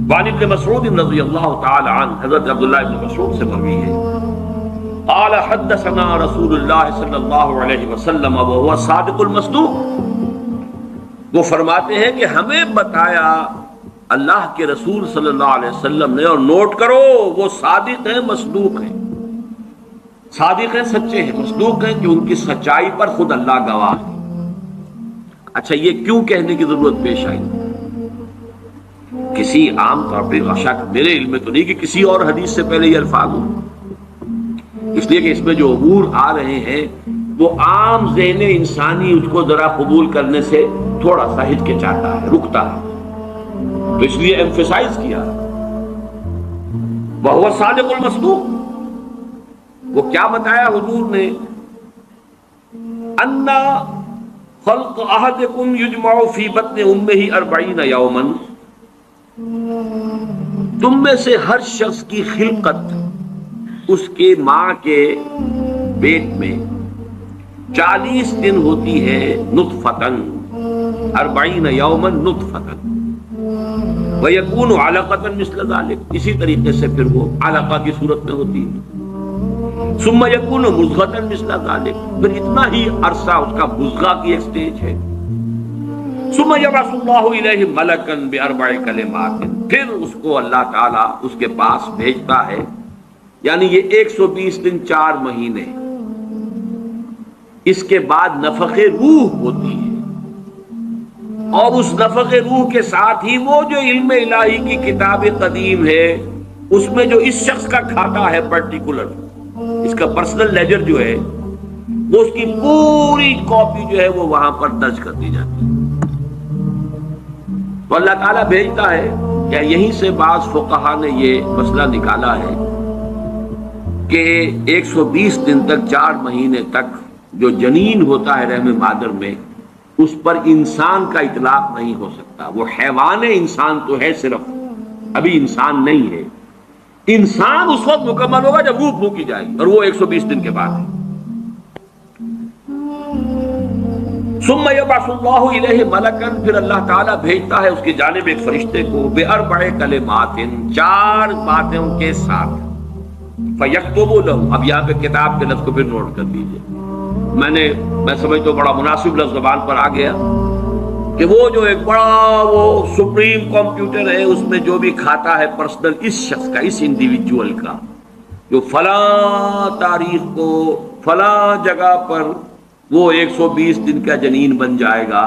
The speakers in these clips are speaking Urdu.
وعن ابن مسعود رضی اللہ تعالی عنہ، حضرت عبداللہ ابن مسعود سے مروی ہے، قال حدثنا رسول اللہ صلی اللہ علیہ وسلم وهو صادق المصدوق، وہ فرماتے ہیں کہ ہمیں بتایا اللہ کے رسول صلی اللہ علیہ وسلم نے، اور نوٹ کرو وہ صادق ہیں مصدوق ہیں، صادق ہیں سچے ہیں، مصدوق ہیں کہ ان کی سچائی پر خود اللہ گواہ ہے۔ اچھا یہ کیوں کہنے کی ضرورت پیش آئی؟ کسی عام طور پہ شک میرے علم میں تو نہیں کہ کسی اور حدیث سے پہلے یہ الفاظ ہوں، اس لیے کہ اس میں جو امور آ رہے ہیں وہ عام ذہن انسانی اس کو ذرا قبول کرنے سے تھوڑا سا ہچکچاتا ہے، رکتا ہے، تو اس لیے ایمفیسائز کیا وہو صادق المصدوق۔ وہ کیا بتایا حضور نے؟ ان خلق احدکم یجمع فی بطن امہ 40 یوما، تم میں سے ہر شخص کی خلقت اس کے ماں کے پیٹ میں 40 دن ہوتی ہے، نطفتن 40 یوما نطفتن، ویکون علقۃ مثل ذلک، اسی طریقے سے پھر وہ علقہ کی صورت میں ہوتی ہے، ثم یکون مضغۃ مثل ذلک، پھر اتنا ہی عرصہ اس کا مضغہ کی ایک سٹیج ہے، ثم یبعث اللہ الیہ ملکا باربع کلمات، پھر اس کو اللہ تعالیٰ اس کے پاس بھیجتا ہے، یعنی یہ 120 دن 4 مہینے، اس کے بعد نفخ روح ہوتی ہے، اور اس نفخ روح کے ساتھ ہی وہ جو علم الہی کی کتاب قدیم ہے اس میں جو اس شخص کا کھاتا ہے پرٹیکولر، اس کا پرسنل لیجر جو ہے، وہ اس کی پوری کاپی جو ہے وہ وہاں پر درج کر دی جاتی ہے۔ تو اللہ تعالیٰ بھیجتا ہے، کیا یہیں سے بعض فقہا نے یہ مسئلہ نکالا ہے کہ 120 دن تک 4 مہینے تک جو جنین ہوتا ہے رحم مادر میں، اس پر انسان کا اطلاق نہیں ہو سکتا، وہ حیوان انسان تو ہے صرف، ابھی انسان نہیں ہے، انسان اس وقت مکمل ہوگا جب روح پھونکی جائے گی، اور وہ 120 دن کے بعد ہے۔ ثم یبعث اللہ الیہ ملکا، پھر اللہ تعالیٰ بھیجتا ہے اس کی جانب ایک فرشتے کو، باربع کلمات، 4 باتوں کے ساتھ، فیکتب لہ، اب یہاں پہ کتاب کے لفظ کو پھر نوٹ کر لیجیے، میں سمجھتا ہوں بڑا مناسب لفظ زبان پر آ گیا کہ وہ جو ایک بڑا وہ سپریم کمپیوٹر ہے، اس میں جو بھی کھاتا ہے پرسنل اس شخص کا، اس انڈیویجول کا، جو فلاں تاریخ کو فلاں جگہ پر وہ 120 دن کا جنین بن جائے گا،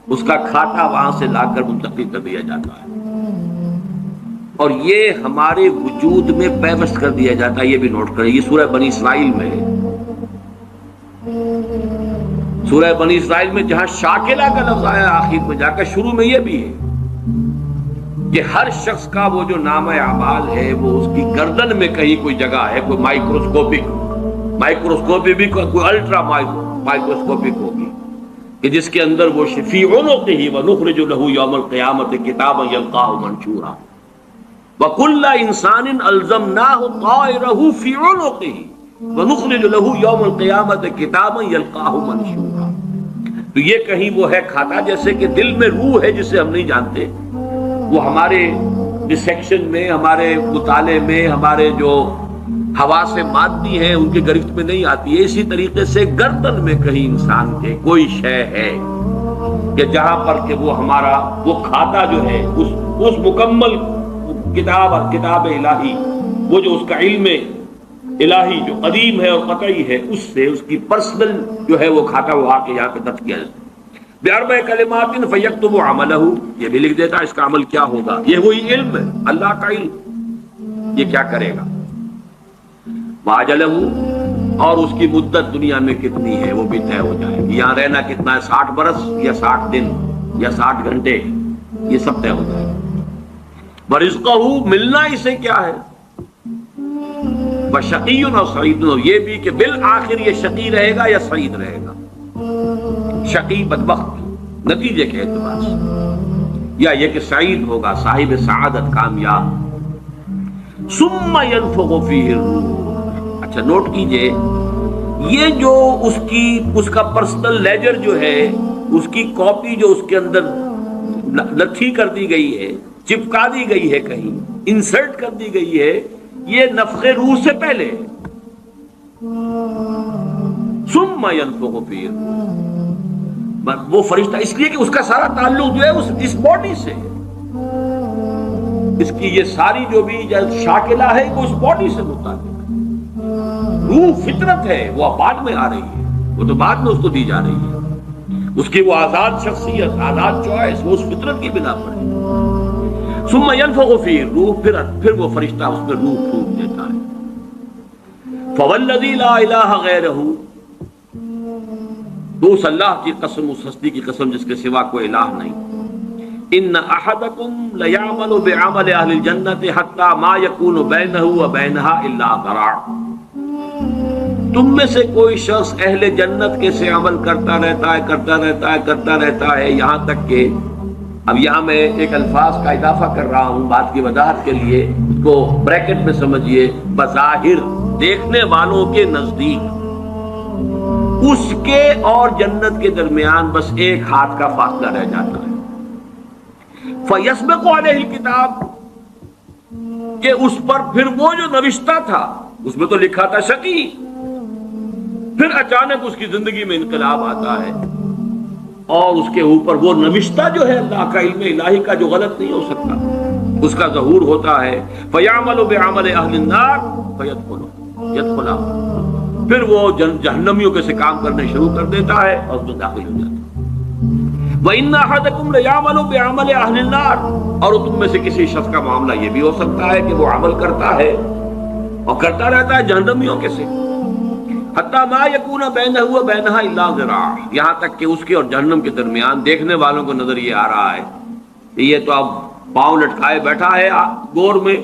اس کا کھاتا وہاں سے لا کر منتقل کر دیا جاتا ہے، اور یہ ہمارے وجود میں پیوست کر دیا جاتا ہے۔ یہ بھی نوٹ کریں، یہ سورہ بنی اسرائیل میں ہے، سورہ بنی اسرائیل میں جہاں شاکلہ کا لفظ آیا آخر میں جا کر، شروع میں یہ بھی ہے کہ ہر شخص کا وہ جو نامہ اعمال ہے وہ اس کی گردن میں کہیں کوئی جگہ ہے، کوئی مائکروسکوپی بھی کوئی الٹرا مائکروسکوپک ہوگی، کہ جس کے اندر وہ فی عنقہ ونخرج لہ یوم القیامۃ کتابا یلقاہ منشورا وکل انسان الزمناہ طائرہ فی عنقہ ونخرج لہ یوم القیامۃ کتابا یلقاہ منشورا۔ تو یہ کہیں وہ ہے کھاتا، جیسے کہ دل میں روح ہے جسے ہم نہیں جانتے، وہ ہمارے ڈسیکشن میں، ہمارے مطالعے میں، ہمارے جو حواس مادی ہیں ان کی گرفت میں نہیں آتی ہے، اسی طریقے سے گردن میں کہیں انسان کے کوئی شے ہے کہ جہاں پر کہ وہ ہمارا وہ کھاتا جو ہے اس مکمل کتاب الہی، وہ جو اس کا علم الہی جو قدیم ہے اور قطعی ہے، اس سے اس کی پرسنل جو ہے وہ کھاتا وہ آ کے یہاں پہ درج کیا جاتا ہے۔ باربع کلمات فیکتب عملہ، یہ بھی لکھ دیتا ہے اس کا عمل کیا ہوگا، یہ وہی علم ہے، اللہ کا علم، یہ کیا کرے گا، واجلہ، اور اس کی مدت دنیا میں کتنی ہے وہ بھی طے ہو جائے گی، یہاں رہنا کتنا ہے، 60 برس یا 60 دن یا 60 گھنٹے، یہ سب طے ہو جائے گا۔ ورزقہ، ملنا اسے کیا ہے، وشقی و سعید، یہ بھی کہ بالآخر یہ شقی رہے گا یا سعید رہے گا، شقی بدبخت نتیجے کے اعتبار سے، یا یہ کہ سعید ہوگا، صاحب سعادت، کامیاب۔ ثم ينفخ فیہ الروح، اچھا نوٹ کیجئے، یہ جو اس کا پرسنل لیجر جو ہے، اس کی کاپی جو اس کے اندر لٹھی کر دی گئی ہے چپکا دی گئی ہے، کہیں انسرٹ کر دی گئی ہے، یہ نفخ روح سے پہلے. ثم ينفخ فيه، وہ فرشتہ اس لیے کہ اس کا سارا تعلق جو ہے اس باڈی سے، اس کی یہ ساری جو بھی شاکلہ ہے وہ اس باڈی سے متعلق ہے. روح فطرت ہے، وہ بعد میں آ رہی ہے، وہ تو بعد میں اس کو دی جا رہی ہے. اس کی وہ آزاد شخصیت، آزاد چوائس، وہ اس فطرت کی بنا پر ہے. ثم ينفخ فيه روح، پھر وہ فرشتہ اس میں روح پھونک دیتا ہے. فوالذی لا الہ غیرہ، تو اس اللہ کی قسم، اس ہستی کی قسم جس کے سوا کوئی الہ نہیں. ان احدکم لیعمل بعمل اہل الجنۃ حتی ما یکون بینہ وبینہا الا ذراع، تم میں سے کوئی شخص اہل جنت کے سے عمل کرتا رہتا ہے یہاں تک کہ، اب یہاں میں ایک الفاظ کا اضافہ کر رہا ہوں بات کی وضاحت کے لیے، اس کو بریکٹ میں سمجھیے، بظاہر دیکھنے والوں کے نزدیک اس کے اور جنت کے درمیان بس ایک ہاتھ کا فاصلہ رہ جاتا ہے. فَيَسْبِقُ عَلَيْهِ الْكِتَابُ، کہ اس پر پھر وہ جو نوشتہ تھا، اس میں تو لکھا تھا شقی، پھر اچانک اس کی زندگی میں انقلاب آتا ہے اور اس کے اوپر وہ نوشتہ جو ہے اللہ کا علم الہی کا جو غلط نہیں ہو سکتا، اس کا ظہور ہوتا ہے. فَيَعْمَلُ بِعَمَلِ أَهْلِ النَّارِ فَيَدْخُلُ، پھر وہ جہنمیوں کے سے کام کرنے شروع کر دیتا ہے اور اس میں داخل ہو جاتا ہے. وَإِنَّ أَحَدَكُمْ لَيَعْمَلُ بِعَمَلِ أَهْلِ النَّارِ، اور تم میں سے کسی شخص کا معاملہ یہ بھی ہو سکتا ہے کہ وہ عمل کرتا ہے اور کرتا رہتا ہے جہنمیوں کے سے، حتی ما یکون بینہ وبینہا الا ذراع، یہاں تک کہ اس کے اور جہنم کے درمیان دیکھنے والوں کو نظر یہ آ رہا ہے کہ یہ تو اب پاؤں لٹکائے بیٹھا ہے گور میں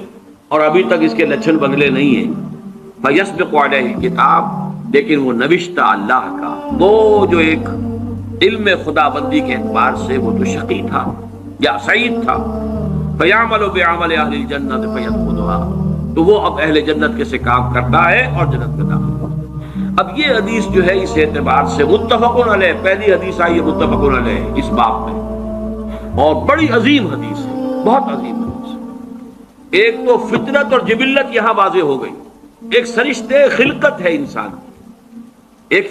اور ابھی تک اس کے لچھن بگلے نہیں ہیں. فَيَسْبِقُ عَلَيْهِ الْكِتَابُ، لیکن وہ نوشتہ اللہ کا، وہ جو ایک علم خدا بندی کے اعتبار سے وہ تو شقی تھا یا سعید تھا. فَيَعْمَلُ بِعَمَلِ أَهْلِ الْجَنَّةِ فَيَدْخُلُهَا، تو وہ اب اہل جنت کے سے کام کرتا ہے اور جنت میں داخل ہوتا ہے. اب یہ حدیث جو ہے اس اعتبار سے متفق علیہ، پہلی حدیث آئی ہے متفق علیہ اس باب میں، اور بڑی عظیم حدیث ہے، بہت عظیم حدیث ہے. ایک تو فطرت اور جبلت یہاں واضح ہو گئی، ایک سرشتے خلقت ہے انسان، ایک